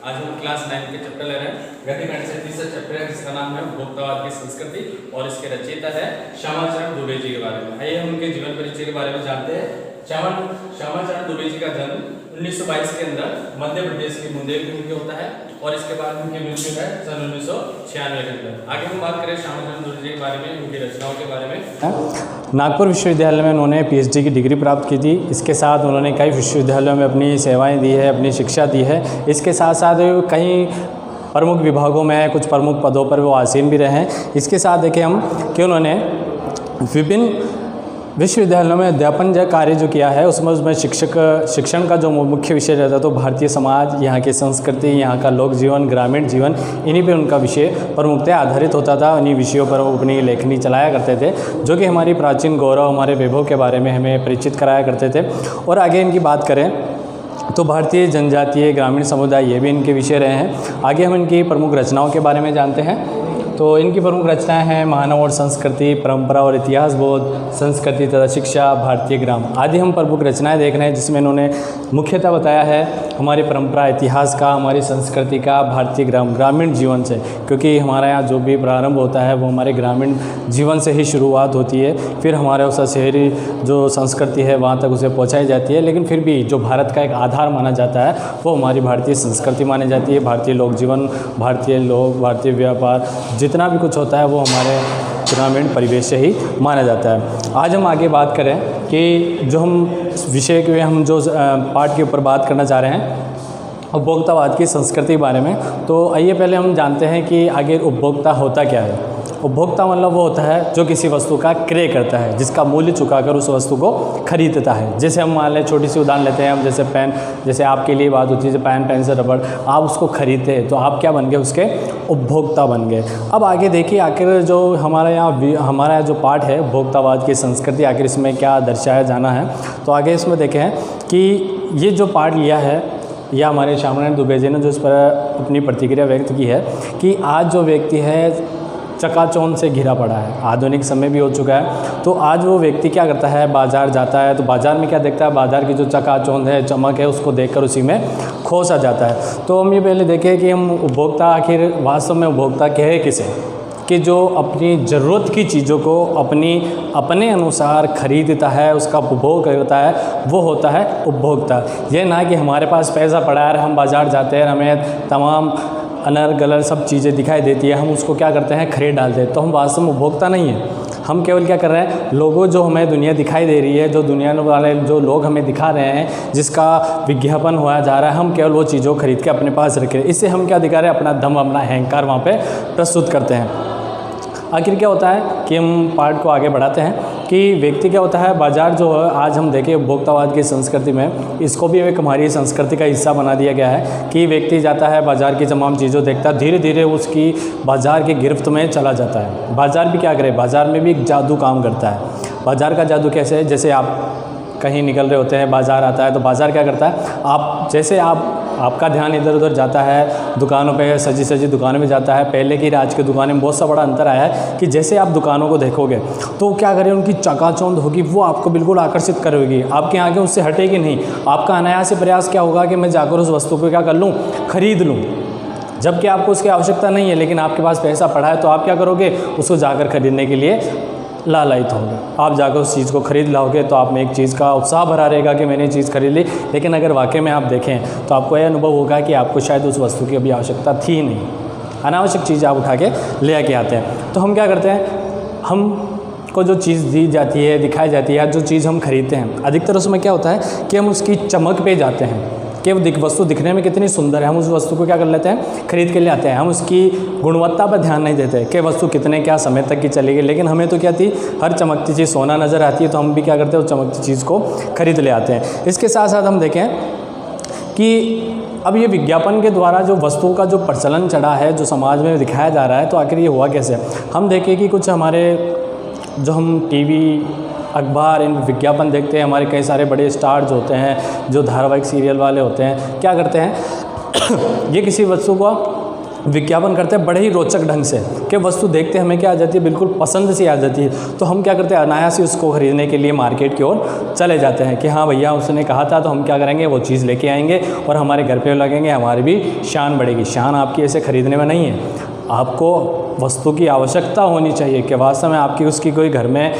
आज हम क्लास 9 के चैप्टर ले रहे हैं। गद्य खंड से तीसरा चैप्टर है जिसका नाम है उपभोक्तावाद की संस्कृति और इसके रचयिता है श्यामाचरण दुबे जी के बारे में। आइए हम उनके जीवन परिचय के बारे में जानते हैं। श्यामाचरण दुबे जी का जन्म 1922 के अंदर मध्य प्रदेश के मुंगेर में होता है और इसके बाद उनकी मृत्यु है सन 1996 के अंदर। आगे हम बात करें श्यामाचरण दुबे जी के बारे में, उनकी रचनाओं के बारे में। नागपुर विश्वविद्यालय में उन्होंने पीएचडी की डिग्री प्राप्त की थी। इसके साथ उन्होंने कई विश्वविद्यालयों में अपनी सेवाएं दी है, अपनी शिक्षा दी है। इसके साथ साथ कई प्रमुख विभागों में कुछ प्रमुख पदों पर वो आसीन भी रहे हैं। इसके साथ देखें हम कि उन्होंने विभिन्न विश्वविद्यालयों में अध्यापन कार्य जो किया है उसमें शिक्षण का जो मुख्य विषय रहता है तो भारतीय समाज, यहाँ की संस्कृति, यहाँ का लोक जीवन, ग्रामीण जीवन, इन्हीं पे उनका विषय प्रमुखतः आधारित होता था। इन्हीं विषयों पर वो अपनी लेखनी चलाया करते थे जो कि हमारी प्राचीन गौरव, हमारे वैभव के बारे में हमें परिचित कराया करते थे। और आगे इनकी बात करें तो भारतीय जनजातीय ग्रामीण समुदाय ये भी इनके विषय रहे हैं। आगे हम इनकी प्रमुख रचनाओं के बारे में जानते हैं। तो इनकी प्रमुख रचनाएं हैं मानव और संस्कृति, परंपरा और इतिहास बोध, संस्कृति तथा शिक्षा, भारतीय ग्राम आदि हम प्रमुख रचनाएं देख रहे हैं जिसमें इन्होंने मुख्यतः बताया है हमारी परंपरा, इतिहास का, हमारी संस्कृति का, भारतीय ग्रामीण जीवन से, क्योंकि हमारे यहाँ जो भी प्रारंभ होता है वो हमारे ग्रामीण जीवन से ही शुरुआत होती है, फिर हमारे उस शहरी जो संस्कृति है वहाँ तक उसे पहुँचाई जाती है। लेकिन फिर भी जो भारत का एक आधार माना जाता है वो हमारी भारतीय संस्कृति मानी जाती है। भारतीय लोक जीवन, भारतीय लोग, भारतीय व्यापार, जितना भी कुछ होता है वो हमारे ग्रामीण परिवेश से ही माना जाता है। आज हम आगे बात करें कि जो हम विषय के हम जो पाठ के ऊपर बात करना चाह रहे हैं उपभोक्तावाद की संस्कृति के बारे में। तो आइए पहले हम जानते हैं कि आगे उपभोक्ता होता क्या है। उपभोक्ता मतलब वो होता है जो किसी वस्तु का क्रय करता है, जिसका मूल्य चुकाकर उस वस्तु को खरीदता है। जैसे हम मान लें, छोटी सी उदाहरण लेते हैं हम, जैसे पेन, जैसे आपके लिए बात होती है पेन, पेंसिल, रबड़, आप उसको खरीदते हैं तो आप क्या बन गए, उसके उपभोक्ता बन गए। अब आगे देखिए आखिर जो हमारा जो पाठ है उपभोक्तावाद की संस्कृति, आखिर इसमें क्या दर्शाया जाना है। तो आगे इसमें देखें कि ये जो पाठ लिया है या हमारे श्यामाचरण दुबे जी ने जो इस पर अपनी प्रतिक्रिया व्यक्त की है कि आज जो व्यक्ति है चकाचौंध से घिरा पड़ा है, आधुनिक समय भी हो चुका है। तो आज वो व्यक्ति क्या करता है, बाज़ार जाता है तो बाज़ार में क्या देखता है, बाज़ार की जो चकाचौंध है, चमक है, उसको देखकर उसी में खो सा जाता है। तो हम ये पहले देखें कि हम उपभोक्ता आखिर वास्तव में उपभोक्ता कहे किसे, कि जो अपनी ज़रूरत की चीज़ों को अपने अनुसार खरीदता है, उसका उपभोग करता है, वो होता है उपभोक्ता। ये ना कि हमारे पास पैसा पड़ा है, हम बाज़ार जाते हैं, हमें तमाम अनर गलर सब चीज़ें दिखाई देती है, हम उसको क्या करते हैं, खरीद डालते हैं। तो हम वास्तव में उपभोक्ता नहीं है। हम केवल क्या कर रहे हैं, लोगों जो हमें दुनिया दिखाई दे रही है, जो दुनिया वाले जो लोग हमें दिखा रहे हैं, जिसका विज्ञापन हुआ जा रहा है, हम केवल वो चीज़ों खरीद के अपने पास रखें। इससे हम क्या दिखा रहे हैं, अपना दम, अपना अहंकार वहाँ पे प्रस्तुत करते हैं। आखिर क्या होता है कि हम पाठ को आगे बढ़ाते हैं कि व्यक्ति क्या होता है, बाज़ार जो है आज हम देखें उपभोक्तावाद की संस्कृति में इसको भी एक हमारी संस्कृति का हिस्सा बना दिया गया है कि व्यक्ति जाता है बाज़ार की तमाम चीज़ों देखता है, धीरे धीरे उसकी बाज़ार की गिरफ्त में चला जाता है। बाज़ार भी क्या करे, बाज़ार में भी एक जादू काम करता है। बाज़ार का जादू कैसे है, जैसे आप कहीं निकल रहे होते हैं, बाज़ार आता है तो बाज़ार क्या करता है, आपका ध्यान इधर उधर जाता है, दुकानों पे सजी सजी दुकानों में जाता है। पहले की आज की दुकानें में बहुत सा बड़ा अंतर आया है कि जैसे आप दुकानों को देखोगे तो क्या करें, उनकी चकाचौंध होगी, वो आपको बिल्कुल आकर्षित करेगी, आपके आगे उससे हटेगी नहीं। आपका अनायास प्रयास क्या होगा कि मैं जाकर उस वस्तु को क्या कर लूँ, खरीद लूँ, जबकि आपको उसकी आवश्यकता नहीं है, लेकिन आपके पास पैसा पड़ा है तो आप क्या करोगे, उसको जाकर खरीदने के लिए लालायित होंगे। आप जाकर उस चीज़ को खरीद लाओगे तो आप में एक चीज़ का उत्साह भरा रहेगा कि मैंने चीज़ खरीद ली। लेकिन अगर वाकई में आप देखें तो आपको यह अनुभव होगा कि आपको शायद उस वस्तु की अभी आवश्यकता थी नहीं, अनावश्यक चीज़ आप उठा के ले आके आते हैं। तो हम क्या करते हैं, हम को जो चीज़ दी जाती है, दिखाई जाती है, जो चीज़ हम खरीदते हैं, अधिकतर उसमें क्या होता है कि हम उसकी चमक पे जाते हैं कि वस्तु दिखने में कितनी सुंदर है, हम उस वस्तु को क्या कर लेते हैं, खरीद के ले आते हैं। हम उसकी गुणवत्ता पर ध्यान नहीं देते कि वस्तु कितने क्या समय तक की चलेगी। लेकिन हमें तो क्या थी, हर चमकती चीज़ सोना नज़र आती है तो हम भी क्या करते हैं, उस चमकती चीज़ को खरीद ले आते हैं। इसके साथ साथ हम देखें कि अब ये विज्ञापन के द्वारा जो वस्तुओं का जो प्रचलन चढ़ा है, जो समाज में दिखाया जा रहा है, तो आखिर ये हुआ कैसे। हम देखें कि कुछ हमारे जो हम टीवी, अखबार, इन विज्ञापन देखते हैं, हमारे कई सारे बड़े स्टार जो होते हैं, जो धारावाहिक सीरियल वाले होते हैं, क्या करते हैं ये किसी वस्तु को विज्ञापन करते हैं बड़े ही रोचक ढंग से कि वस्तु देखते हमें क्या आ जाती है, बिल्कुल पसंद सी आ जाती है। तो हम क्या करते हैं, अनायास ही उसको खरीदने के लिए मार्केट की ओर चले जाते हैं कि हाँ भैया उसने कहा था, तो हम क्या करेंगे, वो चीज़ लेके आएंगे और हमारे घर पे लगेंगे, हमारी भी शान बढ़ेगी। शान आपकी ऐसे खरीदने में नहीं है, आपको वस्तु की आवश्यकता होनी चाहिए कि वास्तव में आपकी उसकी कोई घर में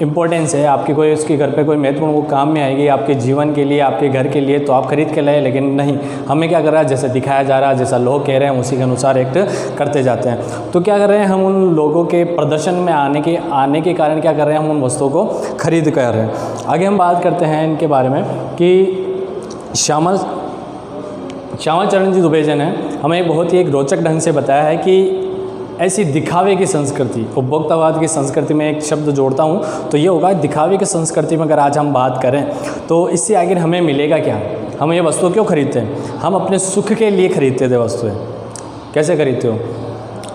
इम्पोर्टेंस है, आपकी कोई उसके घर पे कोई महत्वपूर्ण वो काम में आएगी आपके जीवन के लिए, आपके घर के लिए, तो आप खरीद के लाए। लेकिन नहीं, हमें क्या कर रहा है, जैसे दिखाया जा रहा है, जैसा लोग कह रहे हैं उसी के अनुसार एक्ट करते जाते हैं। तो क्या कर रहे हैं, हम उन लोगों के प्रदर्शन में आने के कारण क्या कर रहे हैं, हम उन वस्तुओं को खरीद कर रहे हैं। आगे हम बात करते हैं इनके बारे में कि श्यामा चरण जी दुबे जी ने हमें बहुत ही एक रोचक ढंग से बताया है कि ऐसी दिखावे की संस्कृति, उपभोक्तावाद की संस्कृति में एक शब्द जोड़ता हूँ तो ये होगा, दिखावे की संस्कृति में अगर आज हम बात करें तो इससे आखिर हमें मिलेगा क्या। हम ये वस्तु क्यों खरीदते हैं, हम अपने सुख के लिए खरीदते थे वस्तुएं। कैसे खरीदते हो,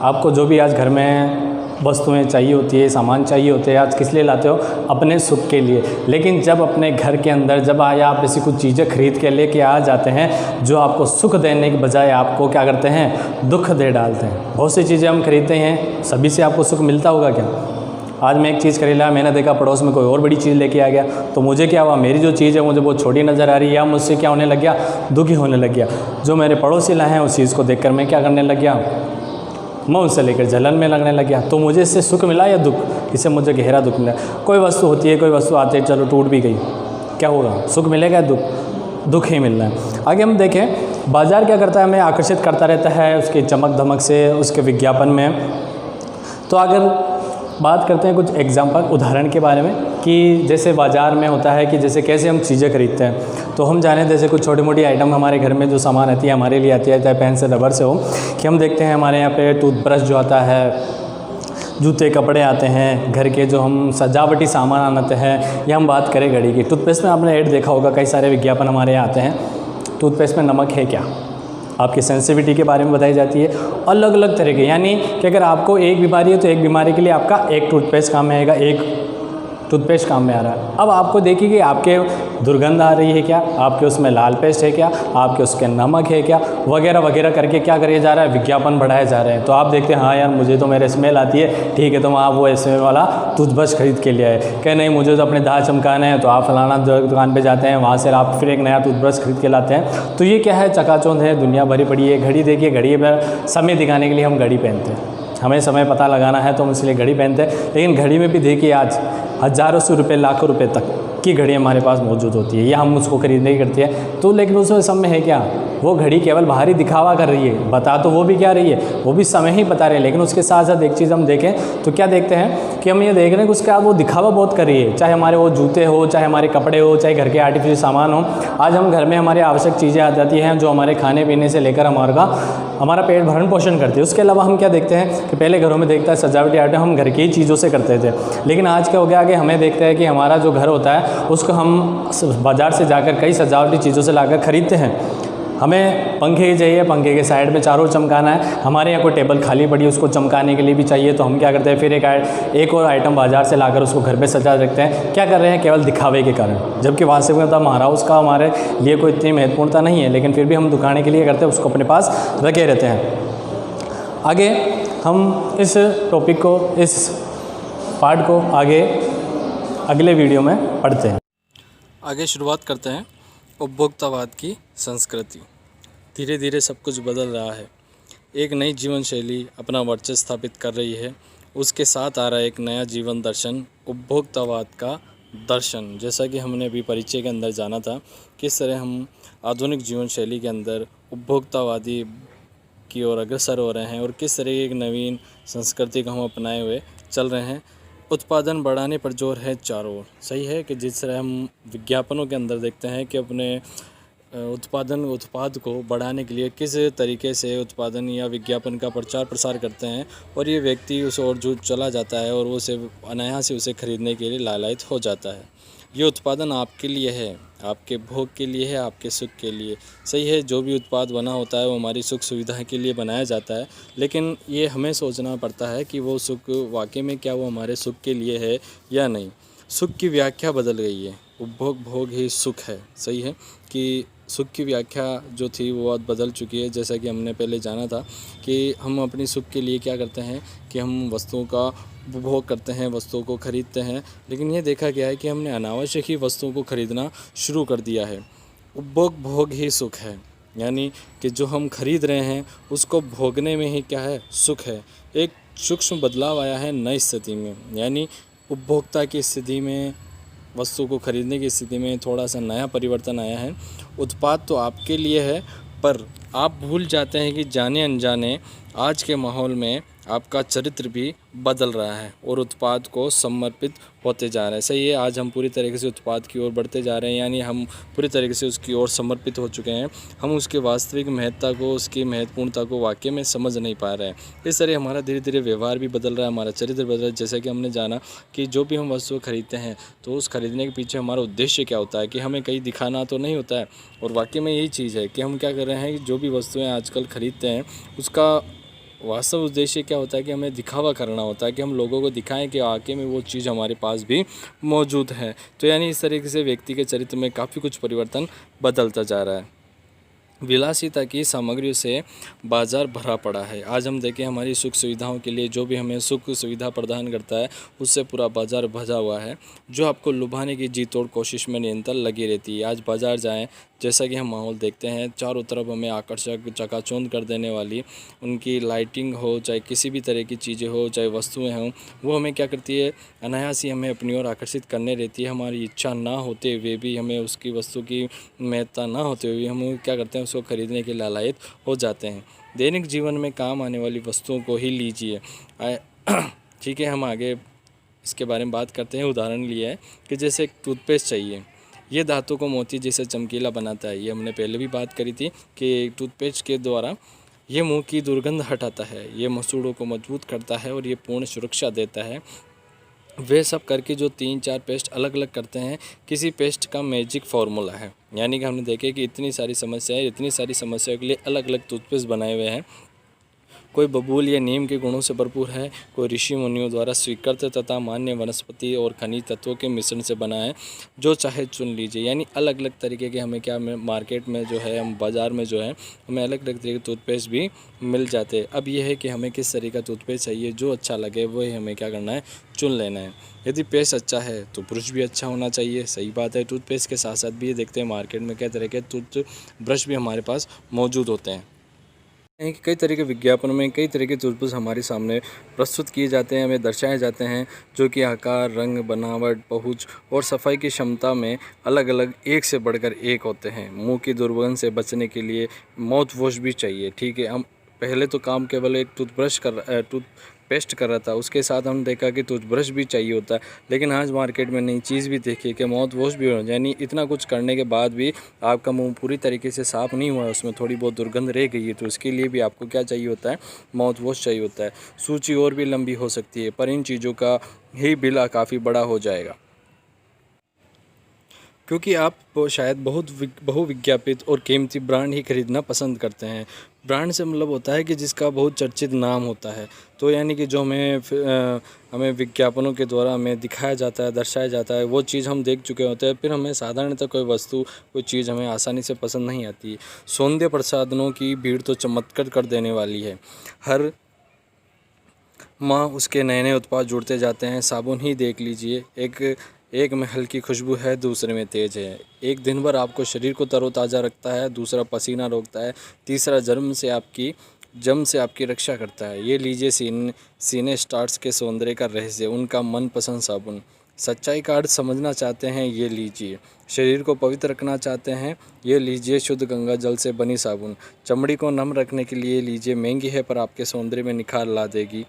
आपको जो भी आज घर में वस्तुएं चाहिए होती है, सामान चाहिए होते हैं, आज किस लिए लाते हो, अपने सुख के लिए। लेकिन जब अपने घर के अंदर जब आया आप ऐसी कुछ चीज़ें खरीद के लेके आ जाते हैं जो आपको सुख देने के बजाय आपको क्या करते हैं, दुख दे डालते हैं। बहुत सी चीज़ें हम खरीदते हैं, सभी से आपको सुख मिलता होगा क्या। आज मैं एक चीज़ खरीद लाया, मैंने देखा पड़ोस में कोई और बड़ी चीज़ लेके आ गया, तो मुझे क्या हुआ, मेरी जो चीज़ है मुझे बहुत छोटी नज़र आ रही है, या मुझसे क्या होने लग गया, दुखी होने लग गया। जो मेरे पड़ोसी लाए हैं उस चीज़ को देखकर मैं क्या करने लग गया, मैं उससे लेकर जलन में लगने लग गया। तो मुझे इससे सुख मिला या दुख, इससे मुझे गहरा दुख मिला। कोई वस्तु होती है, कोई वस्तु आते है, चलो टूट भी गई, क्या होगा, सुख मिलेगा या दुख ही मिल रहा है। आगे हम देखें, बाज़ार क्या करता है, हमें आकर्षित करता रहता है उसके चमक धमक से, उसके विज्ञापन में। तो अगर बात करते हैं कुछ एग्जाम्पल, उदाहरण के बारे में कि जैसे बाज़ार में होता है कि जैसे कैसे हम चीज़ें खरीदते हैं। तो हम जाने जैसे कुछ छोटी मोटी आइटम हमारे घर में जो सामान आती है, हमारे लिए आती है, चाहे पेन से रबर से हो, कि हम देखते हैं हमारे यहाँ पे टूथब्रश जो आता है, जूते कपड़े आते हैं, घर के जो हम सजावटी सामान आते हैं, या हम बात करें घड़ी की। टूथपेस्ट में आपने ऐड देखा होगा, कई सारे विज्ञापन हमारे यहाँ आते हैं, टूथपेस्ट में नमक है क्या, आपकी सेंसिटिविटी के बारे में बताई जाती है, अलग अलग तरह के। यानी कि अगर आपको एक बीमारी है तो एक बीमारी के लिए आपका एक टूथपेस्ट काम में आएगा, एक टूथपेस्ट काम में आ रहा है। अब आपको देखिए कि आपके दुर्गंध आ रही है क्या, आपके उसमें लाल पेस्ट है क्या, आपके उसके नमक है क्या, वगैरह वगैरह करके क्या करिए जा रहा है, विज्ञापन बढ़ाए जा रहे हैं। तो आप देखते हैं हाँ यार मुझे तो मेरे स्मेल आती है, ठीक है, तो आप वो स्मेल वाला टूथब्रश खरीद के लिए आए। कह नहीं मुझे तो अपने दाँत चमकाने हैं, तो आप फलाना दुकान पर जाते हैं, वहाँ से आप फिर एक नया टूथब्रश खरीद के लाते हैं। तो ये क्या है, चकाचौंध है, दुनिया भरी पड़ी है। घड़ी देखिए, घड़ी पर समय दिखाने के लिए हम घड़ी पहनते हैं, हमें समय पता लगाना है तो हम इसलिए घड़ी पहनते हैं। लेकिन घड़ी में भी देखिए आज हज़ारों से रुपये, लाखों रुपए तक की घड़ी हमारे पास मौजूद होती है, या हम उसको खरीदने की करते हैं। तो लेकिन उसमें समय है क्या, वो घड़ी केवल बाहरी दिखावा कर रही है, बता तो वो भी क्या रही है, वो भी समय ही बता रहे हैं। लेकिन उसके साथ साथ एक चीज़ हम देखें तो क्या देखते हैं कि हम ये देख रहे हैं कि उसके बाद वो दिखावा बहुत कर रही है, चाहे हमारे वो जूते हो, चाहे हमारे कपड़े हो, चाहे घर के आर्टिफिशियल सामान हो। आज हम घर में हमारे आवश्यक चीज़ें आ जाती हैं जो हमारे खाने पीने से लेकर हमारा पेट भरण पोषण करती है। उसके अलावा हम क्या देखते हैं कि पहले घरों में देखता है सजावटी आइटम हम घर की ही चीज़ों से करते थे। लेकिन आज क्या हो गया कि हमें देखते हैं कि हमारा जो घर होता है उसको हम बाज़ार से जाकर कई सजावटी चीज़ों से लाकर खरीदते हैं। हमें पंखे ही चाहिए, पंखे के साइड में चारों ओर चमकाना है। हमारे यहाँ कोई टेबल खाली पड़ी है उसको चमकाने के लिए भी चाहिए, तो हम क्या करते हैं फिर एक और आइटम बाज़ार से लाकर उसको घर पे सजा रखते हैं। क्या कर रहे हैं, केवल दिखावे के कारण, जबकि वास्तविकता हमारा उसका हमारे लिए कोई इतनी महत्वपूर्णता नहीं है, लेकिन फिर भी हम दिखाने के लिए करते हैं, उसको अपने पास रखे रहते हैं। आगे हम इस टॉपिक को, इस पार्ट को आगे अगले वीडियो में पढ़ते हैं। आगे शुरुआत करते हैं उपभोक्तावाद की संस्कृति। धीरे धीरे सब कुछ बदल रहा है, एक नई जीवन शैली अपना वर्चस्व स्थापित कर रही है। उसके साथ आ रहा है एक नया जीवन दर्शन, उपभोक्तावाद का दर्शन। जैसा कि हमने अभी परिचय के अंदर जाना था, किस तरह हम आधुनिक जीवन शैली के अंदर उपभोक्तावादी की ओर अग्रसर हो रहे हैं और किस तरह की एक नवीन संस्कृति को हम अपनाए हुए चल रहे हैं। उत्पादन बढ़ाने पर जोर है चारों ओर। सही है कि जिस तरह हम विज्ञापनों के अंदर देखते हैं कि अपने उत्पाद को बढ़ाने के लिए किस तरीके से उत्पादन या विज्ञापन का प्रचार प्रसार करते हैं, और ये व्यक्ति उस ओर जो चला जाता है और वो उसे अनायास से उसे खरीदने के लिए लालायित हो जाता है। ये उत्पादन आपके लिए है, आपके भोग के लिए है, आपके सुख के लिए। सही है, जो भी उत्पाद बना होता है वो हमारी सुख सुविधा के लिए बनाया जाता है, लेकिन ये हमें सोचना पड़ता है कि वो सुख वाकई में क्या वो हमारे सुख के लिए है या नहीं। सुख की व्याख्या बदल गई है। उपभोग भोग ही सुख है। सही है कि सुख की व्याख्या जो थी वो बहुत बदल चुकी है। जैसा कि हमने पहले जाना था कि हम अपनी सुख के लिए क्या करते हैं कि हम वस्तुओं का उपभोग करते हैं, वस्तुओं को खरीदते हैं, लेकिन ये देखा गया है कि हमने अनावश्यक ही वस्तुओं को खरीदना शुरू कर दिया है। उपभोग भोग ही सुख है, यानी कि जो हम खरीद रहे हैं उसको भोगने में ही क्या है, सुख है। एक सूक्ष्म बदलाव आया है नई स्थिति में, यानी उपभोक्ता की स्थिति में, वस्तु को खरीदने की स्थिति में थोड़ा सा नया परिवर्तन आया है। उत्पाद तो आपके लिए है, पर आप भूल जाते हैं कि जाने अनजाने आज के माहौल में आपका चरित्र भी बदल रहा है और उत्पाद को समर्पित होते जा रहे हैं। सही है, आज हम पूरी तरीके से उत्पाद की ओर बढ़ते जा रहे हैं, यानी हम पूरी तरीके से उसकी ओर समर्पित हो चुके हैं। हम उसकी वास्तविक महत्ता को, उसकी महत्वपूर्णता को वाकई में समझ नहीं पा रहे हैं। इस तरह हमारा धीरे धीरे व्यवहार भी बदल रहा है, हमारा चरित्र बदल रहा है। जैसे कि हमने जाना कि जो भी हम वस्तु खरीदते हैं तो उस खरीदने के पीछे हमारा उद्देश्य क्या होता है, कि हमें कहीं दिखाना तो नहीं होता है। और वाकई में यही चीज़ है कि हम क्या कर रहे हैं कि जो भी वस्तुएँ आजकल खरीदते हैं उसका वास्तव उद्देश्य क्या होता है कि हमें दिखावा करना होता है, कि हम लोगों को दिखाएं कि वाकई में वो चीज़ हमारे पास भी मौजूद है। तो यानी इस तरीके से व्यक्ति के चरित्र में काफ़ी कुछ परिवर्तन बदलता जा रहा है। विलासिता की सामग्रियों से बाज़ार भरा पड़ा है। आज हम देखें हमारी सुख सुविधाओं के लिए जो भी हमें सुख सुविधा प्रदान करता है उससे पूरा बाज़ार भरा हुआ है, जो आपको लुभाने की जी तोड़ कोशिश में निरंतर लगी रहती है। आज बाज़ार जाएं, जैसा कि हम माहौल देखते हैं चारों तरफ हमें आकर्षक चकाचौंध कर देने वाली उनकी लाइटिंग हो, चाहे किसी भी तरह की चीज़ें हो, चाहे वस्तुएं हों, वो हमें क्या करती है, अनायास ही हमें अपनी ओर आकर्षित करने रहती है। हमारी इच्छा ना होते हुए भी, हमें उसकी वस्तु की महत्ता ना होते हुए हम क्या करते हैं, उसको खरीदने के लालायित हो जाते हैं। दैनिक जीवन में काम आने वाली वस्तुओं को ही लीजिए। ठीक है, हम आगे इसके बारे में बात करते हैं। उदाहरण लिया है कि जैसे एक टूथपेस्ट चाहिए, ये दांतों को मोती जैसे चमकीला बनाता है। ये हमने पहले भी बात करी थी कि टूथपेस्ट के द्वारा ये मुंह की दुर्गंध हटाता है, ये मसूड़ों को मजबूत करता है और ये पूर्ण सुरक्षा देता है। वे सब करके जो 3-4 पेस्ट अलग अलग करते हैं, किसी पेस्ट का मैजिक फार्मूला है। यानी कि हमने देखे कि इतनी सारी समस्याओं के लिए अलग अलग टूथपेस्ट बनाए हुए हैं। कोई बबूल या नीम के गुणों से भरपूर है, कोई ऋषि मुनियों द्वारा स्वीकृत तथा मान्य वनस्पति और खनिज तत्वों के मिश्रण से बना है। जो चाहे चुन लीजिए। यानी अलग अलग तरीके के हमें क्या मार्केट में जो है, हम बाज़ार में जो है, हमें अलग अलग तरीके के टूथपेस्ट भी मिल जाते हैं। अब यह है कि हमें किस तरीके का टूथपेस्ट चाहिए, जो अच्छा लगे वही हमें क्या करना है, चुन लेना है। यदि पेस्ट अच्छा है तो ब्रश भी अच्छा होना चाहिए। सही बात है। टूथपेस्ट के साथ साथ भी ये देखते हैं मार्केट में कई तरह के टूथ ब्रश भी हमारे पास मौजूद होते हैं। कि कई तरह के विज्ञापनों में कई तरह के टूथब्रश हमारे सामने प्रस्तुत किए जाते हैं, हमें दर्शाए जाते हैं, जो कि आकार, रंग, बनावट, पहुंच और सफाई की क्षमता में अलग अलग एक से बढ़कर एक होते हैं। मुंह की दुर्गंध से बचने के लिए माउथ वॉश भी चाहिए। ठीक है, हम पहले तो काम केवल एक टूथपेस्ट कर रहा था, उसके साथ हम देखा कि टूथब्रश भी चाहिए होता है। लेकिन आज मार्केट में नई चीज़ भी देखी कि माउथ वॉश भी हो, यानी इतना कुछ करने के बाद भी आपका मुंह पूरी तरीके से साफ़ नहीं हुआ है, उसमें थोड़ी बहुत दुर्गंध रह गई है, तो उसके लिए भी आपको क्या चाहिए होता है, माउथ वॉश चाहिए होता है। सूची और भी लंबी हो सकती है, पर इन चीज़ों का ही बिल काफ़ी बड़ा हो जाएगा, क्योंकि आप शायद बहुविज्ञापित और कीमती ब्रांड ही खरीदना पसंद करते हैं। ब्रांड से मतलब होता है कि जिसका बहुत चर्चित नाम होता है। तो यानी कि जो हमें विज्ञापनों के द्वारा हमें दिखाया जाता है, दर्शाया जाता है, वो चीज़ हम देख चुके होते हैं। फिर हमें साधारणतः कोई वस्तु, कोई चीज़ हमें आसानी से पसंद नहीं आती। सौंदर्य प्रसाधनों की भीड़ तो चमत्कार कर देने वाली है। हर माह उसके नए नए उत्पाद जुड़ते जाते हैं। साबुन ही देख लीजिए, एक में हल्की खुशबू है, दूसरे में तेज़ है। एक दिन भर आपको शरीर को तरोताज़ा रखता है, दूसरा पसीना रोकता है, तीसरा जम से आपकी रक्षा करता है। ये लीजिए सीने स्टार्स के सौंदर्य का रहस्य, उनका मनपसंद साबुन। सच्चाई का अर्थ समझना चाहते हैं, ये लीजिए। शरीर को पवित्र रखना चाहते हैं, ये लीजिए शुद्ध गंगा जल से बनी साबुन। चमड़ी को नम रखने के लिए लीजिए, महंगी है पर आपके सौंदर्य में निखार ला देगी।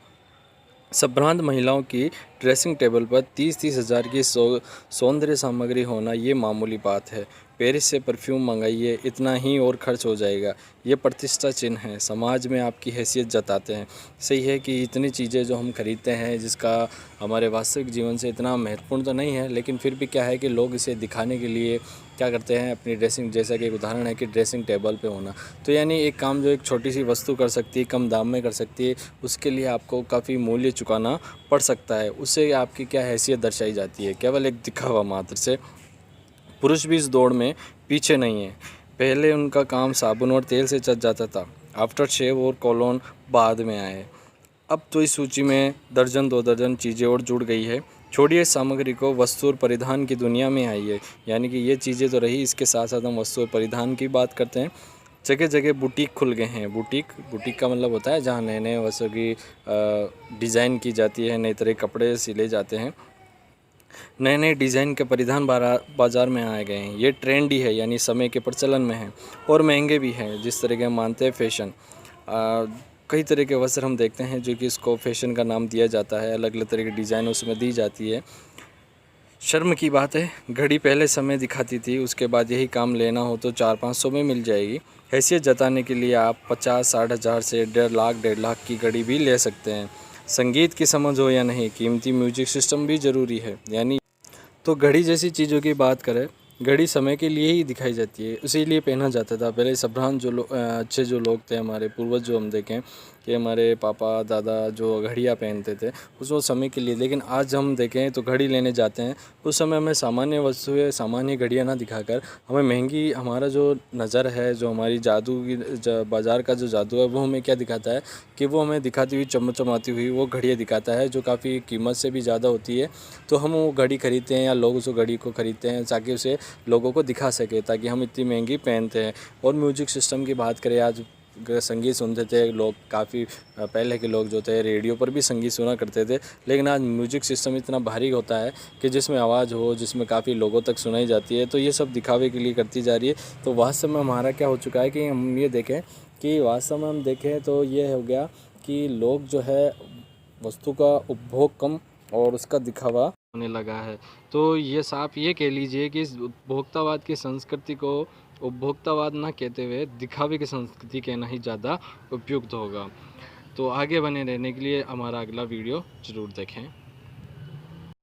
संभ्रांत महिलाओं की ड्रेसिंग टेबल पर 30-30 हज़ार की सौंदर्य सामग्री होना ये मामूली बात है। पेरिस से परफ्यूम मंगाइए, इतना ही और खर्च हो जाएगा। ये प्रतिष्ठा चिन्ह है, समाज में आपकी हैसियत जताते हैं। सही है कि इतनी चीज़ें जो हम खरीदते हैं, जिसका हमारे वास्तविक जीवन से इतना महत्वपूर्ण तो नहीं है, लेकिन फिर भी क्या है कि लोग इसे दिखाने के लिए क्या करते हैं, अपनी ड्रेसिंग, जैसा कि एक उदाहरण है कि ड्रेसिंग टेबल पे होना। तो यानी एक काम जो एक छोटी सी वस्तु कर सकती है, कम दाम में कर सकती है, उसके लिए आपको काफ़ी मूल्य चुकाना पड़ सकता है। उससे आपकी क्या हैसियत दर्शाई जाती है, केवल एक दिखावा मात्र से। पुरुष भी इस दौड़ में पीछे नहीं है। पहले उनका काम साबुन और तेल से चल जाता था, आफ्टर शेव और कोलोन बाद में आए। अब तो इस सूची में दर्जन 2 दर्जन चीज़ें और जुड़ गई है। छोड़िए सामग्री को, वस्तु और परिधान की दुनिया में आई है। यानी कि ये चीज़ें तो रही, इसके साथ साथ हम वस्तु और परिधान की बात करते हैं। जगह जगह बुटीक खुल गए हैं। बुटीक का मतलब होता है जहाँ नए नए वस्तुओं की डिज़ाइन की जाती है, नए तरह कपड़े सिले जाते हैं। नए नए डिज़ाइन के परिधान बाज़ार में आ गए हैं। ये ट्रेंडी है, यानी समय के प्रचलन में है और महंगे भी हैं। जिस तरह के हम मानते हैं फैशन, कई तरह के वस्त्र हम देखते हैं जो कि इसको फैशन का नाम दिया जाता है, अलग अलग तरह की डिज़ाइन उसमें दी जाती है। शर्म की बात है, घड़ी पहले समय दिखाती थी, उसके बाद यही काम लेना हो तो 400-500 में मिल जाएगी। हैसियत जताने के लिए आप 50-60 हज़ार से 1.5 लाख की घड़ी भी ले सकते हैं। संगीत की समझ हो या नहीं, कीमती म्यूजिक सिस्टम भी ज़रूरी है। यानी तो घड़ी जैसी चीज़ों की बात करें, घड़ी समय के लिए ही दिखाई जाती है, इसीलिए पहना जाता था। पहले सभ्रांत अच्छे जो लोग थे, हमारे पूर्वज जो हम देखें कि हमारे पापा दादा जो घड़ियाँ पहनते थे वो समय के लिए। लेकिन आज हम देखें तो घड़ी लेने जाते हैं, उस समय हमें सामान्य वस्तुएं, सामान्य घड़ियाँ ना दिखाकर हमें महंगी, हमारा जो नज़र है, जो हमारी जादू की बाज़ार का जो जादू है, वो हमें क्या दिखाता है कि वो हमें दिखाती हुई, चमचमाती हुई वो घड़ियाँ दिखाता है जो काफ़ी कीमत से भी ज़्यादा होती है। तो हम वो घड़ी खरीदते हैं या लोग उस घड़ी को खरीदते हैं ताकि उसे लोगों को दिखा सके, ताकि हम इतनी महंगी पहनते हैं। और म्यूजिक सिस्टम की बात करें, आज संगीत सुनते थे लोग, काफ़ी पहले के लोग जो थे रेडियो पर भी संगीत सुना करते थे। लेकिन आज म्यूजिक सिस्टम इतना भारी होता है कि जिसमें आवाज़ हो, जिसमें काफ़ी लोगों तक सुनाई जाती है, तो ये सब दिखावे के लिए करती जा रही है। तो वास्तव में हमारा क्या हो चुका है कि हम ये देखें कि वास्तव में हम देखें तो ये हो गया कि लोग जो है वस्तु का उपभोग कम और उसका दिखावा होने लगा है। तो ये साफ ये कह लीजिए कि इस उपभोक्तावाद की संस्कृति को उपभोक्तावाद ना कहते हुए दिखावे की संस्कृति कहना ही ज़्यादा उपयुक्त होगा। तो आगे बने रहने के लिए हमारा अगला वीडियो ज़रूर देखें।